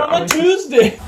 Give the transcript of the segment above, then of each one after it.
on a Tuesday.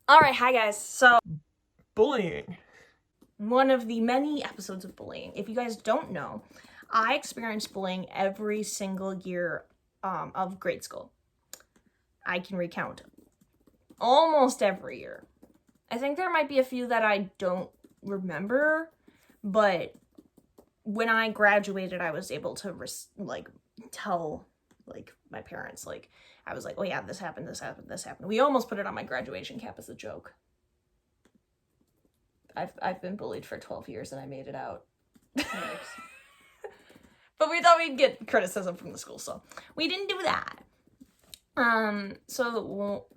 Alright, hi guys. So, Bullying. one of the many episodes of bullying. If you guys don't know, I experienced bullying every single year of grade school. I can recount almost every year. I think there might be a few that I don't remember, but when I graduated, I was able to tell my parents, I was like, oh yeah, this happened, this happened, this happened. We almost put it on my graduation cap as a joke. I've been bullied for 12 years and I made it out. But we thought we'd get criticism from the school, so we didn't do that. So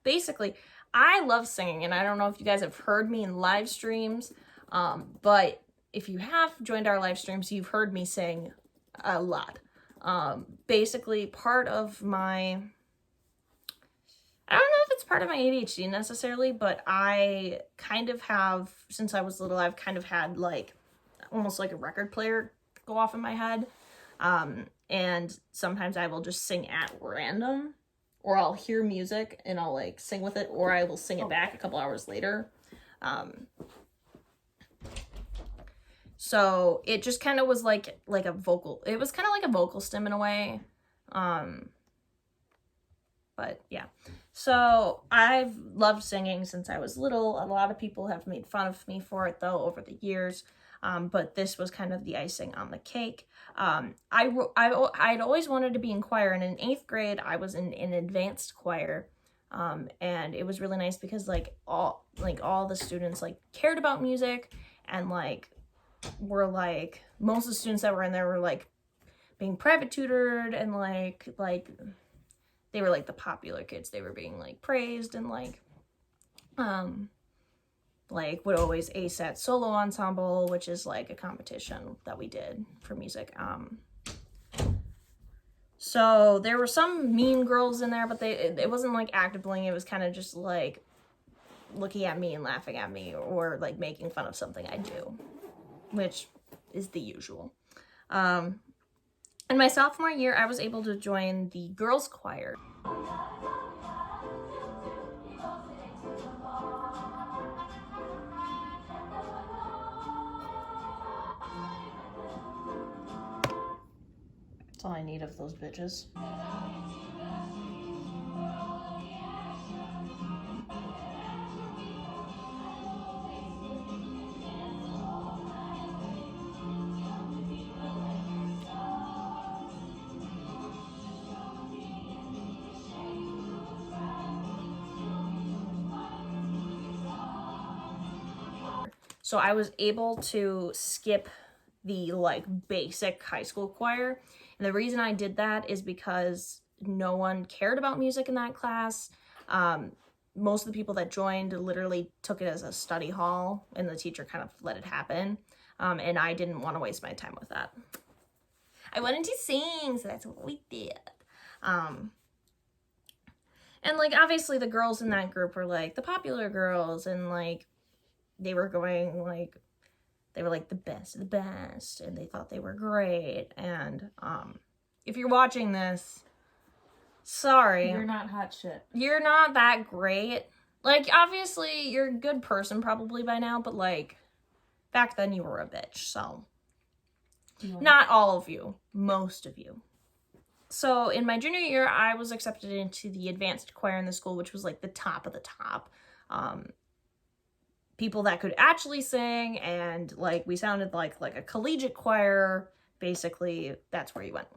basically, I love singing, and I don't know if you guys have heard me in live streams, but if you have joined our live streams, you've heard me sing a lot. Basically, part of my, I don't know if it's part of my ADHD necessarily, but I kind of have, since I was little, I've kind of had almost like a record player go off in my head. And sometimes I will just sing at random, or I'll hear music and I'll sing with it, or I will sing it back a couple hours later. So it just kind of was like a vocal, it was kind of like a vocal stim in a way. But yeah, so I've loved singing since I was little. A lot of people have made fun of me for it though over the years. But this was kind of the icing on the cake. I'd always wanted to be in choir, and in 8th grade, I was in an advanced choir. And it was really nice because all the students cared about music, and were most of the students that were in there were being private tutored, and they were the popular kids. They were being praised, and would always ace at solo ensemble, which is a competition that we did for music. So there were some mean girls in there, but it wasn't active bullying. It was kind of just looking at me and laughing at me, or making fun of something I do, which is the usual. In my sophomore year, I was able to join the girls' choir. That's all I need of those bitches. So I was able to skip the basic high school choir. And the reason I did that is because no one cared about music in that class. Most of the people that joined literally took it as a study hall, and the teacher kind of let it happen. And I didn't want to waste my time with that. I wanted to sing, so that's what we did. And obviously the girls in that group were the popular girls, and they were going they were the best of the best, and they thought they were great. And if you're watching this, sorry, you're not hot shit. You're not that great. Obviously you're a good person probably by now, but back then you were a bitch. So not all of you, most of you. So in my junior year, I was accepted into the advanced choir in the school, which was the top of the top. People that could actually sing, and we sounded like a collegiate choir. Basically, that's where you went.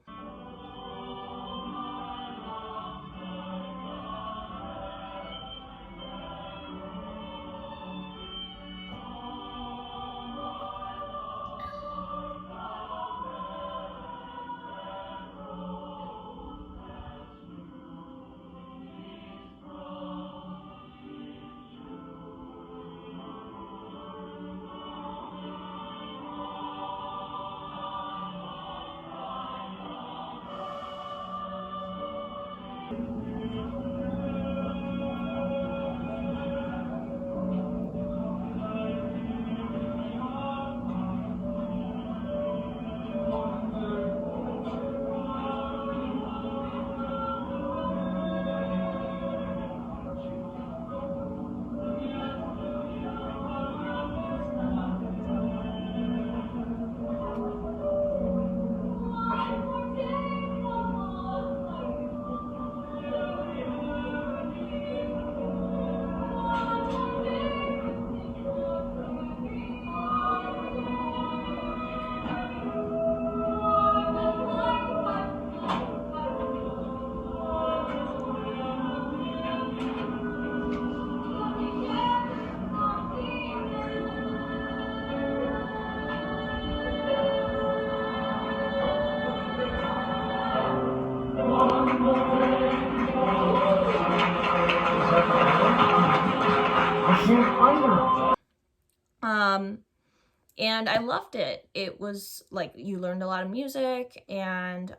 And I loved it. It was like you learned a lot of music, and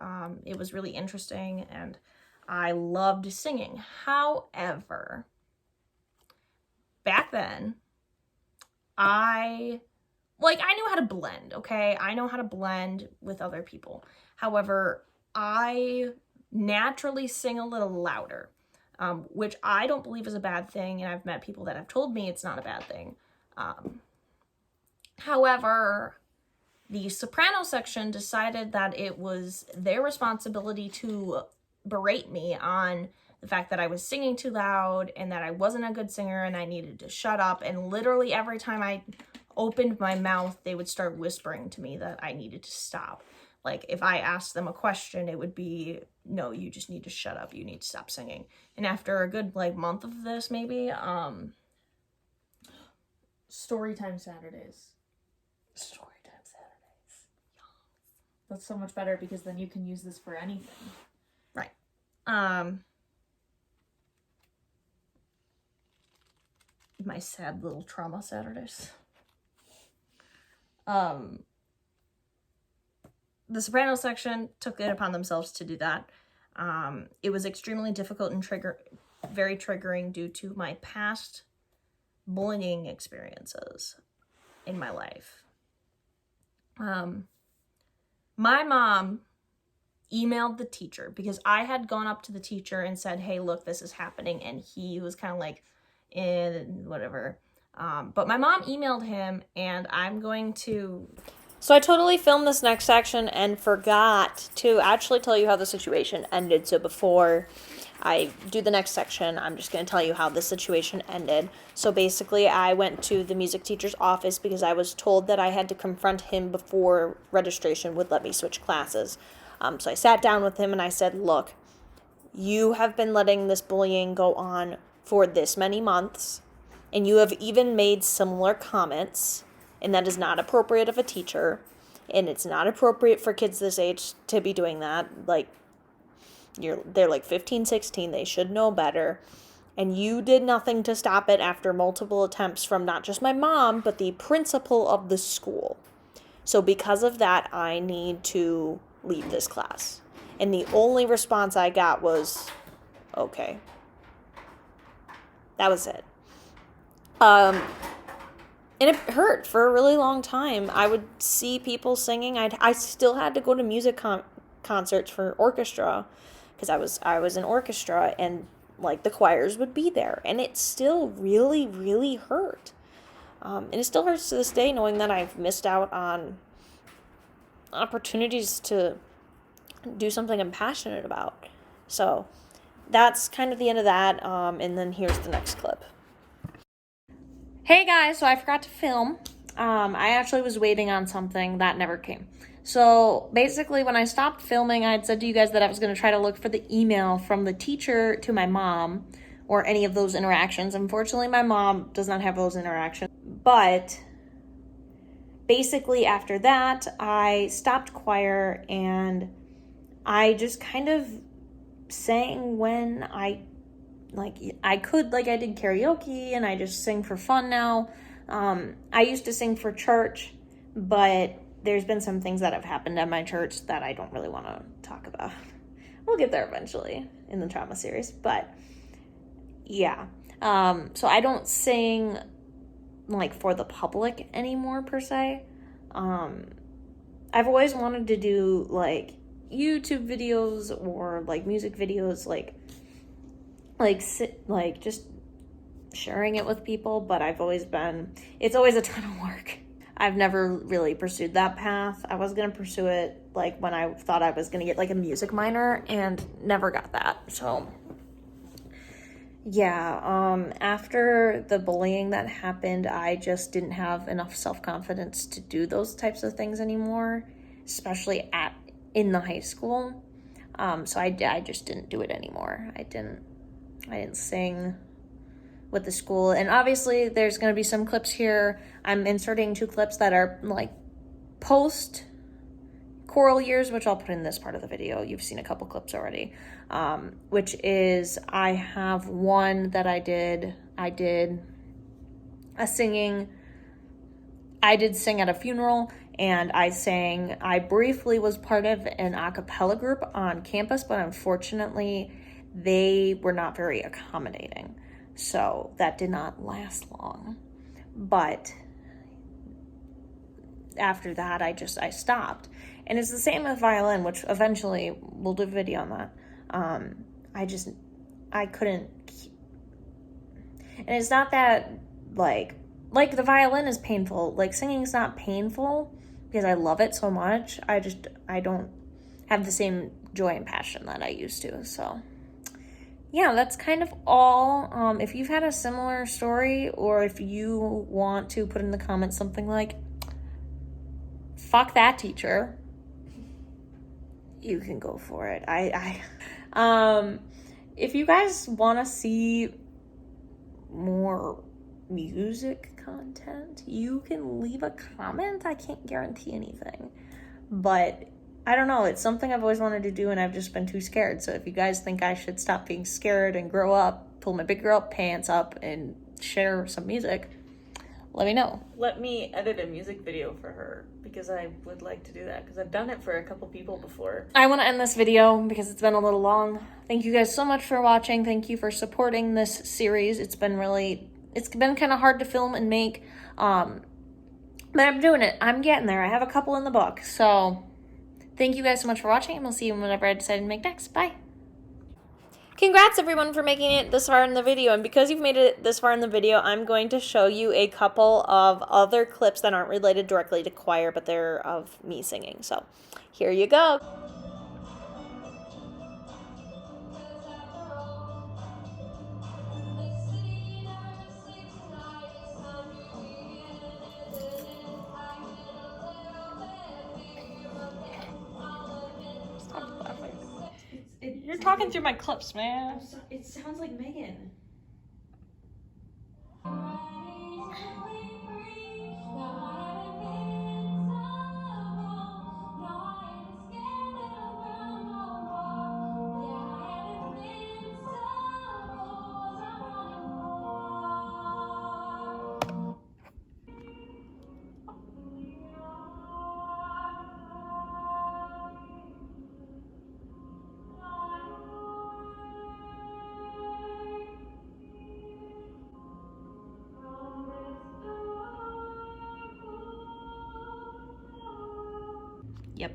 it was really interesting, and I loved singing. However, back then, I knew how to blend, okay? I know how to blend with other people. However, I naturally sing a little louder, which I don't believe is a bad thing, and I've met people that have told me it's not a bad thing. However, the soprano section decided that it was their responsibility to berate me on the fact that I was singing too loud and that I wasn't a good singer and I needed to shut up. And literally every time I opened my mouth, they would start whispering to me that I needed to stop. Like if I asked them a question, it would be, no, you just need to shut up. You need to stop singing. And after a good month of this, maybe, Storytime Saturdays. Storytime Saturdays. That's so much better because then you can use this for anything. Right. My sad little trauma Saturdays. The soprano section took it upon themselves to do that. It was extremely difficult and very triggering due to my past bullying experiences in my life. My mom emailed the teacher because I had gone up to the teacher and said, hey, look, this is happening. And he was kind of like, whatever. But my mom emailed him, and I'm going to... So I totally filmed this next section and forgot to actually tell you how the situation ended. So before I do the next section, I'm just going to tell you how the situation ended. So basically, I went to the music teacher's office because I was told that I had to confront him before registration would let me switch classes. So I sat down with him and I said, look, you have been letting this bullying go on for this many months, and you have even made similar comments, and that is not appropriate of a teacher, and it's not appropriate for kids this age to be doing that. They're like 15, 16, they should know better. And you did nothing to stop it after multiple attempts from not just my mom, but the principal of the school. So because of that, I need to leave this class. And the only response I got was, okay. That was it. And it hurt for a really long time. I would see people singing. I still had to go to music concerts for orchestra because I was in orchestra, and the choirs would be there, and it still really, really hurt. And it still hurts to this day knowing that I've missed out on opportunities to do something I'm passionate about. So that's kind of the end of that. And then here's the next clip. Hey guys, so I forgot to film. I actually was waiting on something that never came. So basically when I stopped filming, I had said to you guys that I was going to try to look for the email from the teacher to my mom or any of those interactions. Unfortunately, my mom does not have those interactions. But basically after that, I stopped choir and I just kind of sang when I could. I did karaoke and I just sing for fun now. I used to sing for church, but there's been some things that have happened at my church that I don't really want to talk about. We'll get there eventually in the trauma series, but yeah. So I don't sing for the public anymore per se. I've always wanted to do YouTube videos or music videos, just sharing it with people, but it's always a ton of work. I've never really pursued that path. I was going to pursue it when I thought I was going to get a music minor and never got that. So yeah, after the bullying that happened, I just didn't have enough self-confidence to do those types of things anymore, especially in the high school. So I just didn't do it anymore. I didn't sing with the school. And obviously there's going to be some clips here. I'm inserting 2 clips that are post choral years, which I'll put in this part of the video. You've seen a couple clips already, which is I have one that I did sing at a funeral, and I briefly was part of an a cappella group on campus, but unfortunately they were not very accommodating. So that did not last long. But after that, I stopped. And it's the same with violin, which eventually we'll do a video on that. I couldn't. And it's not that, like the violin is painful. Like, singing's not painful because I love it so much. I don't have the same joy and passion that I used to. So, yeah, that's kind of all. If you've had a similar story, or if you want to put in the comments something like, fuck that teacher, you can go for it. If you guys want to see more music content, you can leave a comment. I can't guarantee anything, but I don't know, it's something I've always wanted to do, and I've just been too scared. So if you guys think I should stop being scared and grow up, pull my big girl pants up and share some music, let me know. Let me edit a music video for her, because I would like to do that, because I've done it for a couple people before. I want to end this video because it's been a little long. Thank you guys so much for watching. Thank you for supporting this series. It's been kind of hard to film and make, but I'm doing it. I'm getting there. I have a couple in the book. So thank you guys so much for watching, and we'll see you whenever I decide to make next. Bye. Congrats everyone for making it this far in the video, and because you've made it this far in the video, I'm going to show you a couple of other clips that aren't related directly to choir, but they're of me singing. So here you go. Stop laughing. You're talking through my clips, man. It sounds like Megan. Yep.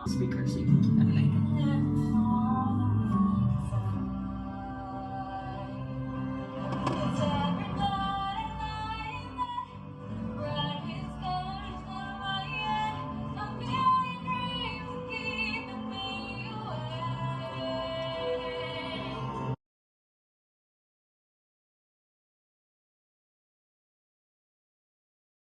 Speaker, so you can keep that mic.